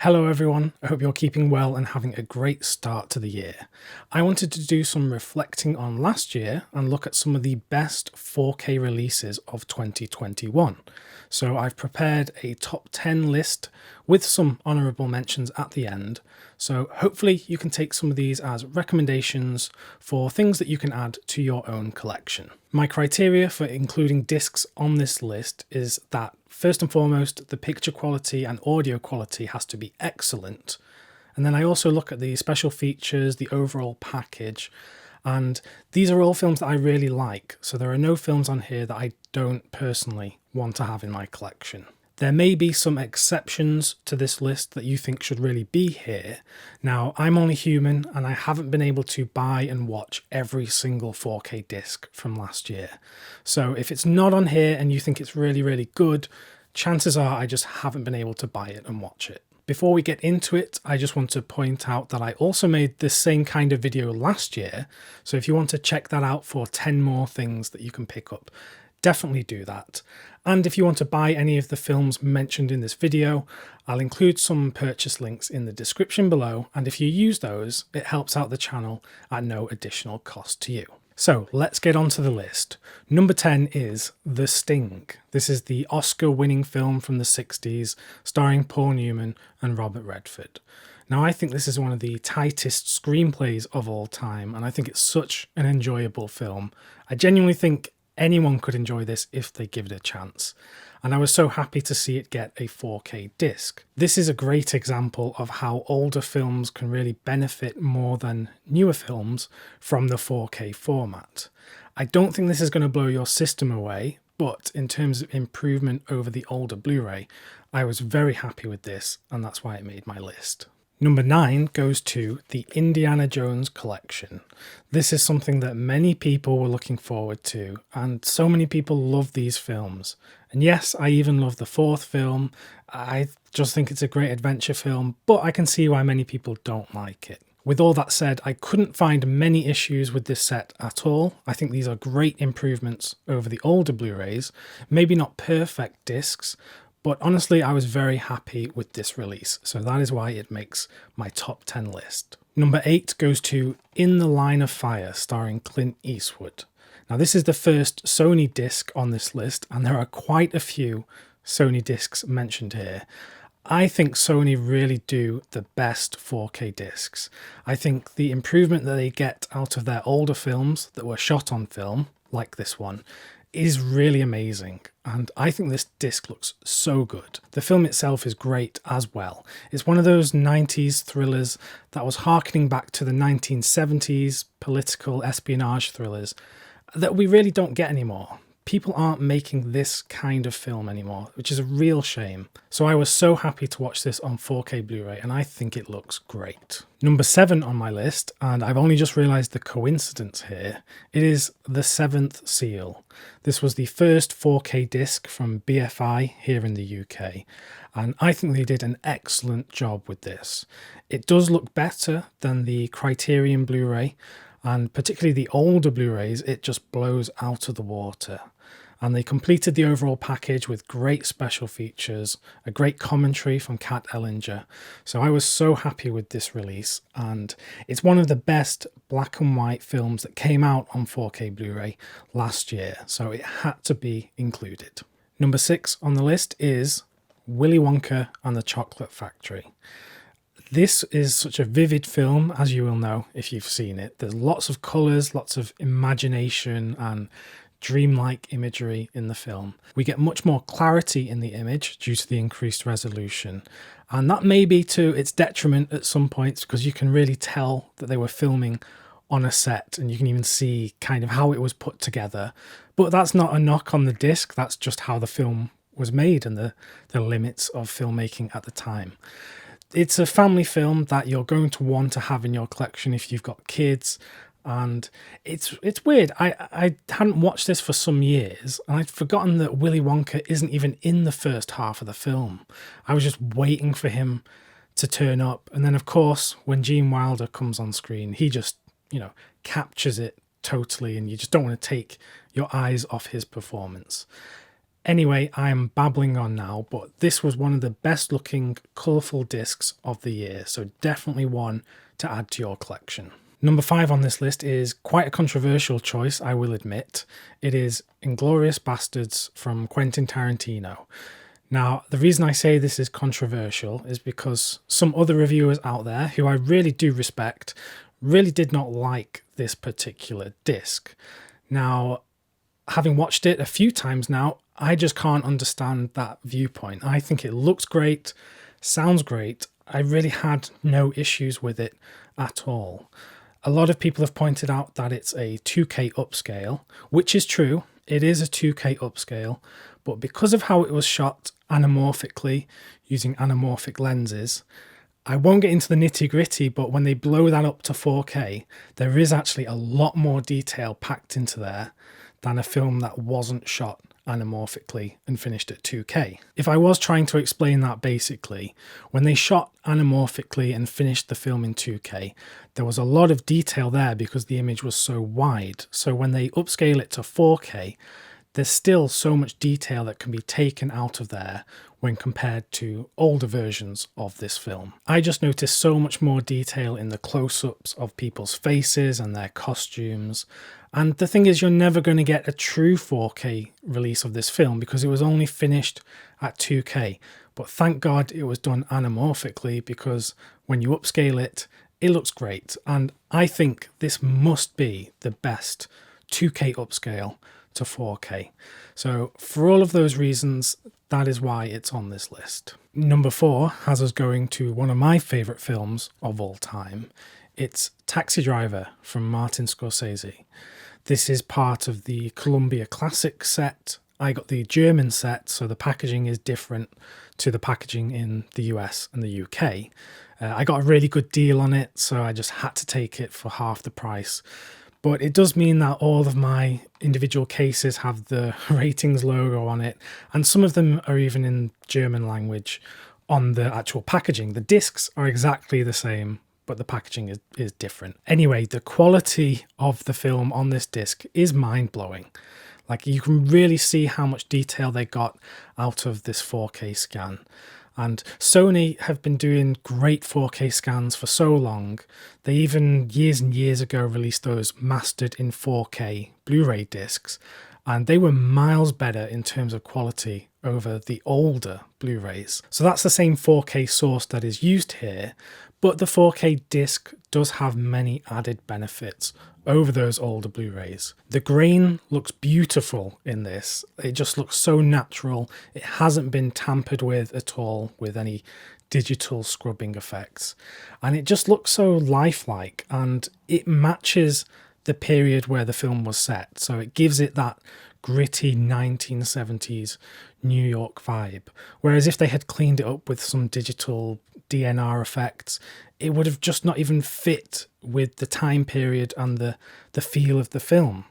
Hello everyone, I hope you're keeping well and having a great start to the year. I wanted to do some reflecting on last year and look at some of the best 4K releases of 2021. So I've prepared a top 10 list with some honourable mentions at the end. So hopefully you can take some of these as recommendations for things that you can add to your own collection. My criteria for including discs on this list is that first and foremost, the picture quality and audio quality has to be excellent. And then I also look at the special features, the overall package, and these are all films that I really like. So there are no films on here that I don't personally want to have in my collection. There may be some exceptions to this list that you think should really be here. Now, I'm only human and I haven't been able to buy and watch every single 4K disc from last year. So if it's not on here and you think it's really, really good, chances are I just haven't been able to buy it and watch it. Before we get into it, I just want to point out that I also made this same kind of video last year. So if you want to check that out for 10 more things that you can pick up, definitely do that. And if you want to buy any of the films mentioned in this video, I'll include some purchase links in the description below, and if you use those, it helps out the channel at no additional cost to you. So let's get on to the list. Number 10 is The Sting. This is the Oscar-winning film from the 60s, starring Paul Newman and Robert Redford. Now, I think this is one of the tightest screenplays of all time, and I think it's such an enjoyable film. I genuinely think anyone could enjoy this if they give it a chance. And I was so happy to see it get a 4K disc. This is a great example of how older films can really benefit more than newer films from the 4K format. I don't think this is going to blow your system away, but in terms of improvement over the older Blu-ray, I was very happy with this, and that's why it made my list. Number 9 goes to the Indiana Jones collection. This is something that many people were looking forward to, and so many people love these films. And yes, I even love the fourth film. I just think it's a great adventure film, but I can see why many people don't like it. With all that said, I couldn't find many issues with this set at all. I think these are great improvements over the older Blu-rays. Maybe not perfect discs, but honestly, I was very happy with this release, so that is why it makes my top 10 list. Number 8 goes to In the Line of Fire, starring Clint Eastwood. Now, this is the first Sony disc on this list, and there are quite a few Sony discs mentioned here. I think Sony really do the best 4K discs. I think the improvement that they get out of their older films that were shot on film, like this one, is really amazing, and I think this disc looks so good. The film itself is great as well. It's one of those 90s thrillers that was harkening back to the 1970s political espionage thrillers that we really don't get anymore. People aren't making this kind of film anymore, which is a real shame. So I was so happy to watch this on 4K Blu-ray, and I think it looks great. Number 7 on my list, and I've only just realised the coincidence here, it is The Seventh Seal. This was the first 4K disc from BFI here in the UK, and I think they did an excellent job with this. It does look better than the Criterion Blu-ray, and particularly the older Blu-rays, it just blows out of the water. And they completed the overall package with great special features, a great commentary from Kat Ellinger. So I was so happy with this release, and it's one of the best black and white films that came out on 4K Blu-ray last year, so it had to be included. Number 6 on the list is Willy Wonka and the Chocolate Factory. This is such a vivid film, as you will know if you've seen it. There's lots of colours, lots of imagination and dreamlike imagery in the film. We get much more clarity in the image due to the increased resolution, and that may be to its detriment at some points because you can really tell that they were filming on a set and you can even see kind of how it was put together. But that's not a knock on the disc, that's just how the film was made and the limits of filmmaking at the time. It's a family film that you're going to want to have in your collection if you've got kids, and it's weird. I hadn't watched this for some years, and I'd forgotten that Willy Wonka isn't even in the first half of the film. I was just waiting for him to turn up, and then of course when Gene Wilder comes on screen, he just, captures it totally, and you just don't want to take your eyes off his performance. Anyway, I am babbling on now, but this was one of the best looking colourful discs of the year, so definitely one to add to your collection. Number 5 on this list is quite a controversial choice, I will admit. It is Inglorious Bastards from Quentin Tarantino. Now, the reason I say this is controversial is because some other reviewers out there, who I really do respect, really did not like this particular disc. Now, having watched it a few times now, I just can't understand that viewpoint. I think it looks great, sounds great. I really had no issues with it at all. A lot of people have pointed out that it's a 2K upscale, which is true. It is a 2K upscale, but because of how it was shot anamorphically using anamorphic lenses, I won't get into the nitty gritty, but when they blow that up to 4K, there is actually a lot more detail packed into there than a film that wasn't shot anamorphically and finished at 2K. If I was trying to explain that basically, when they shot anamorphically and finished the film in 2K, there was a lot of detail there because the image was so wide. So when they upscale it to 4K, there's still so much detail that can be taken out of there when compared to older versions of this film. I just noticed so much more detail in the close-ups of people's faces and their costumes. And the thing is, you're never going to get a true 4K release of this film because it was only finished at 2K. But thank God it was done anamorphically, because when you upscale it, it looks great. And I think this must be the best 2K upscale to 4K. So for all of those reasons, that is why it's on this list. Number 4 has us going to one of my favourite films of all time. It's Taxi Driver from Martin Scorsese. This is part of the Columbia Classic set. I got the German set, so the packaging is different to the packaging in the US and the UK. I got a really good deal on it, so I just had to take it for half the price. But it does mean that all of my individual cases have the ratings logo on it, and some of them are even in German language on the actual packaging. The discs are exactly the same, but the packaging is different. Anyway, the quality of the film on this disc is mind-blowing. Like, you can really see how much detail they got out of this 4K scan. And Sony have been doing great 4K scans for so long. They even years and years ago released those mastered in 4K Blu-ray discs, and they were miles better in terms of quality over the older Blu-rays. So that's the same 4K source that is used here, but the 4K disc does have many added benefits over those older Blu-rays. The grain looks beautiful in this. It just looks so natural. It hasn't been tampered with at all with any digital scrubbing effects. And it just looks so lifelike, and it matches the period where the film was set. So it gives it that gritty 1970s New York vibe. Whereas if they had cleaned it up with some digital DNR effects, it would have just not even fit with the time period and the feel of the film.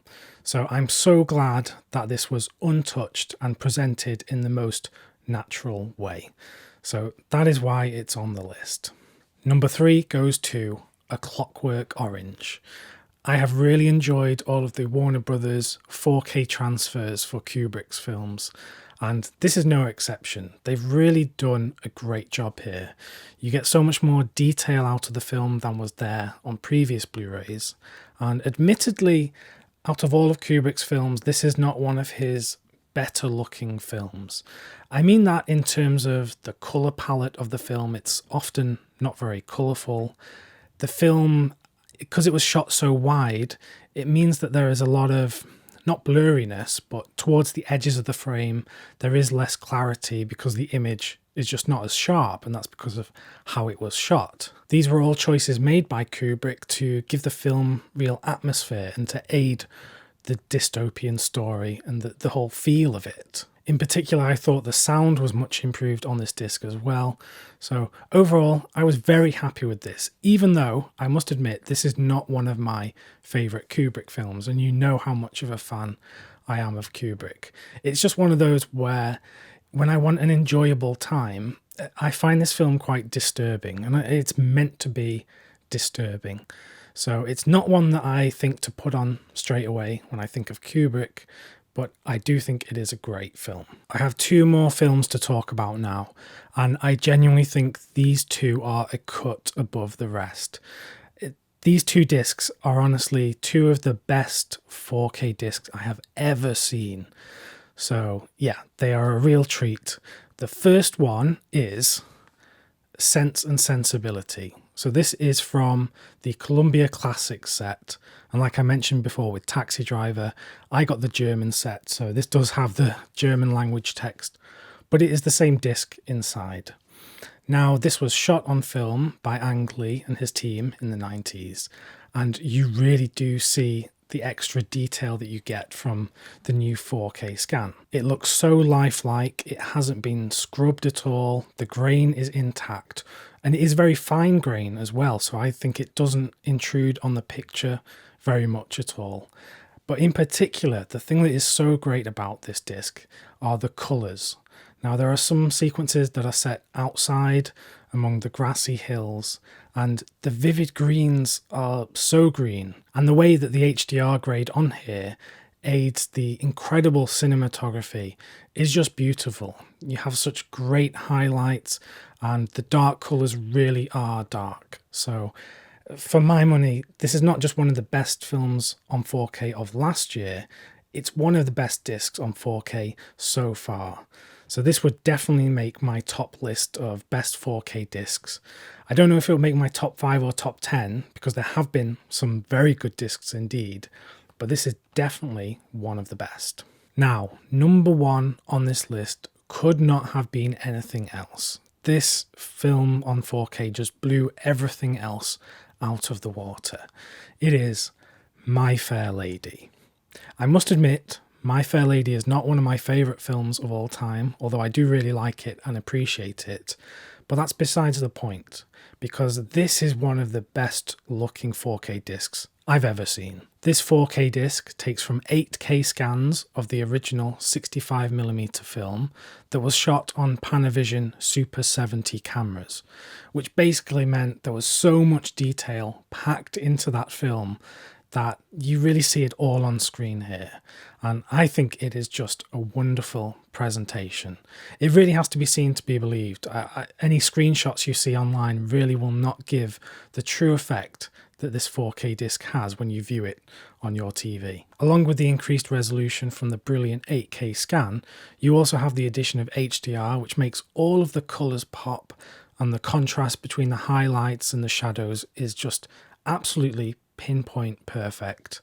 So I'm so glad that this was untouched and presented in the most natural way. So that is why it's on the list. Number 3 goes to A Clockwork Orange. I have really enjoyed all of the Warner Brothers 4K transfers for Kubrick's films, and this is no exception. They've really done a great job here. You get so much more detail out of the film than was there on previous Blu-rays, and admittedly, out of all of Kubrick's films, this is not one of his better looking films. I mean that in terms of the colour palette of the film. It's often not very colourful. The film, because it was shot so wide, it means that there is a lot of, not blurriness, but towards the edges of the frame, there is less clarity because the image is just not as sharp, and that's because of how it was shot. These were all choices made by Kubrick to give the film real atmosphere and to aid the dystopian story and the whole feel of it. In particular, I thought the sound was much improved on this disc as well. So overall, I was very happy with this, even though I must admit this is not one of my favourite Kubrick films, and you know how much of a fan I am of Kubrick. It's just one of those where when I want an enjoyable time, I find this film quite disturbing, and it's meant to be disturbing. So it's not one that I think to put on straight away when I think of Kubrick, but I do think it is a great film. I have two more films to talk about now, and I genuinely think these two are a cut above the rest. These two discs are honestly two of the best 4K discs I have ever seen. So yeah, they are a real treat. The first one is Sense and Sensibility. So this is from the Columbia Classics set. And like I mentioned before with Taxi Driver, I got the German set. So this does have the German language text, but it is the same disc inside. Now, this was shot on film by Ang Lee and his team in the 90s, and you really do see the extra detail that you get from the new 4K scan. It looks so lifelike, it hasn't been scrubbed at all, the grain is intact, and it is very fine grain as well, so I think it doesn't intrude on the picture very much at all. But in particular, the thing that is so great about this disc are the colours. Now, there are some sequences that are set outside among the grassy hills, and the vivid greens are so green. And the way that the HDR grade on here aids the incredible cinematography is just beautiful. You have such great highlights, and the dark colours really are dark. So, for my money, this is not just one of the best films on 4K of last year, it's one of the best discs on 4K so far. So this would definitely make my top list of best 4K discs. I don't know if it will make my top 5 or top 10, because there have been some very good discs indeed, but this is definitely one of the best. Now, number one on this list could not have been anything else. This film on 4K just blew everything else out of the water. It is My Fair Lady. I must admit, My Fair Lady is not one of my favourite films of all time, although I do really like it and appreciate it. But that's besides the point, because this is one of the best looking 4K discs I've ever seen. This 4K disc takes from 8K scans of the original 65mm film that was shot on Panavision Super 70 cameras, which basically meant there was so much detail packed into that film that you really see it all on screen here. And I think it is just a wonderful presentation. It really has to be seen to be believed. Any screenshots you see online really will not give the true effect that this 4K disc has when you view it on your TV. Along with the increased resolution from the brilliant 8K scan, you also have the addition of HDR, which makes all of the colours pop, and the contrast between the highlights and the shadows is just absolutely pinpoint perfect.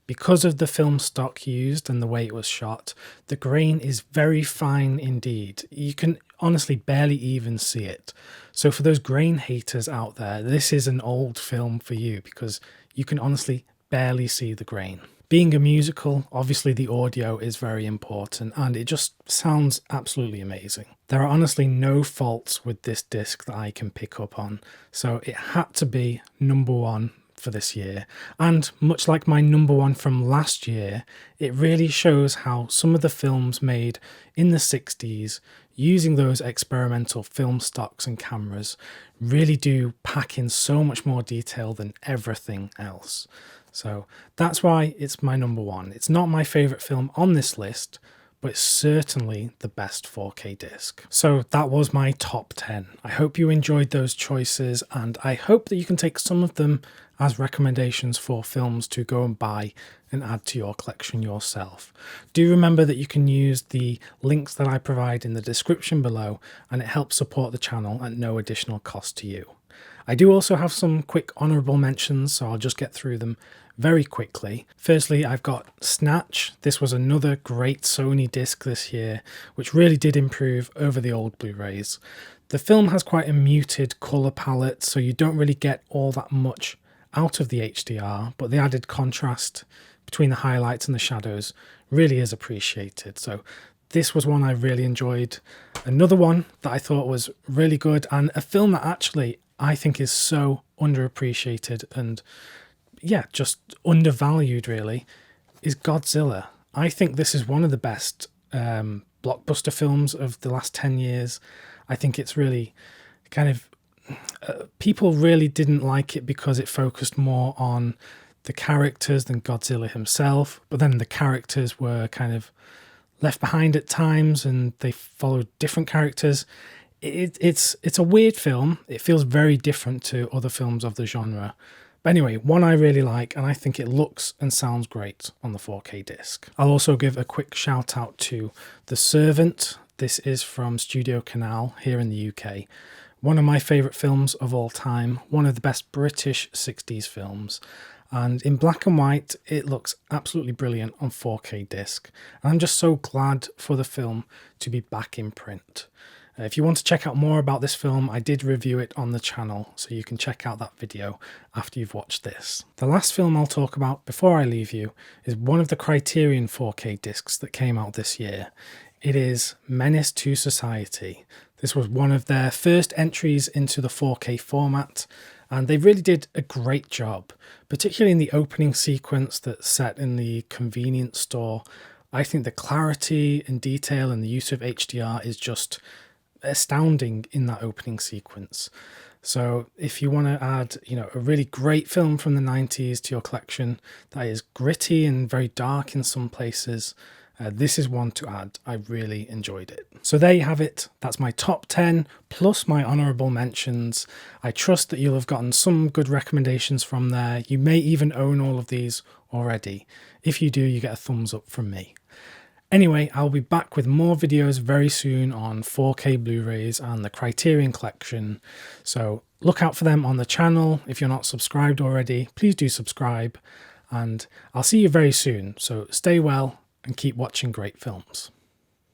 Because of the film stock used and the way it was shot, the grain is very fine indeed. You can honestly barely even see it. So for those grain haters out there, this is an old film for you, because you can honestly barely see the grain. Being a musical, obviously the audio is very important, and it just sounds absolutely amazing. There are honestly no faults with this disc that I can pick up on, so it had to be number one for this year. And much like my number one from last year, it really shows how some of the films made in the 60s using those experimental film stocks and cameras really do pack in so much more detail than everything else. So that's why it's my number one. It's not my favourite film on this list, but it's certainly the best 4K disc. So that was my top 10. I hope you enjoyed those choices, and I hope that you can take some of them as recommendations for films to go and buy and add to your collection yourself. Do remember that you can use the links that I provide in the description below, and it helps support the channel at no additional cost to you. I do also have some quick honourable mentions, so I'll just get through them very quickly. Firstly, I've got Snatch. This was another great Sony disc this year, which really did improve over the old Blu-rays. The film has quite a muted colour palette, so you don't really get all that much out of the HDR, but the added contrast between the highlights and the shadows really is appreciated. So this was one I really enjoyed. Another one that I thought was really good, and a film that actually I think is so underappreciated and just undervalued really, is Godzilla. I think this is one of the best blockbuster films of the last 10 years. I think it's really kind of people really didn't like it because it focused more on the characters than Godzilla himself, but then the characters were kind of left behind at times and they followed different characters. It's a weird film. It feels very different to other films of the genre. But anyway, one I really like, and I think it looks and sounds great on the 4K disc. I'll also give a quick shout out to The Servant. This is from Studio Canal here in the UK. One of my favourite films of all time, one of the best British 60s films. And in black and white, it looks absolutely brilliant on 4K disc. And I'm just so glad for the film to be back in print. If you want to check out more about this film, I did review it on the channel, so you can check out that video after you've watched this. The last film I'll talk about before I leave you is one of the Criterion 4K discs that came out this year. It is Menace to Society. This was one of their first entries into the 4K format, and they really did a great job, particularly in the opening sequence that's set in the convenience store. I think the clarity and detail and the use of HDR is just astounding in that opening sequence. So if you want to add, a really great film from the 90s to your collection that is gritty and very dark in some places, this is one to add. I really enjoyed it. So there you have it. That's my top 10 plus my honourable mentions. I trust that you'll have gotten some good recommendations from there. You may even own all of these already. If you do, you get a thumbs up from me. Anyway, I'll be back with more videos very soon on 4K Blu-rays and the Criterion collection. So look out for them on the channel. If you're not subscribed already, please do subscribe. And I'll see you very soon. So stay well and keep watching great films.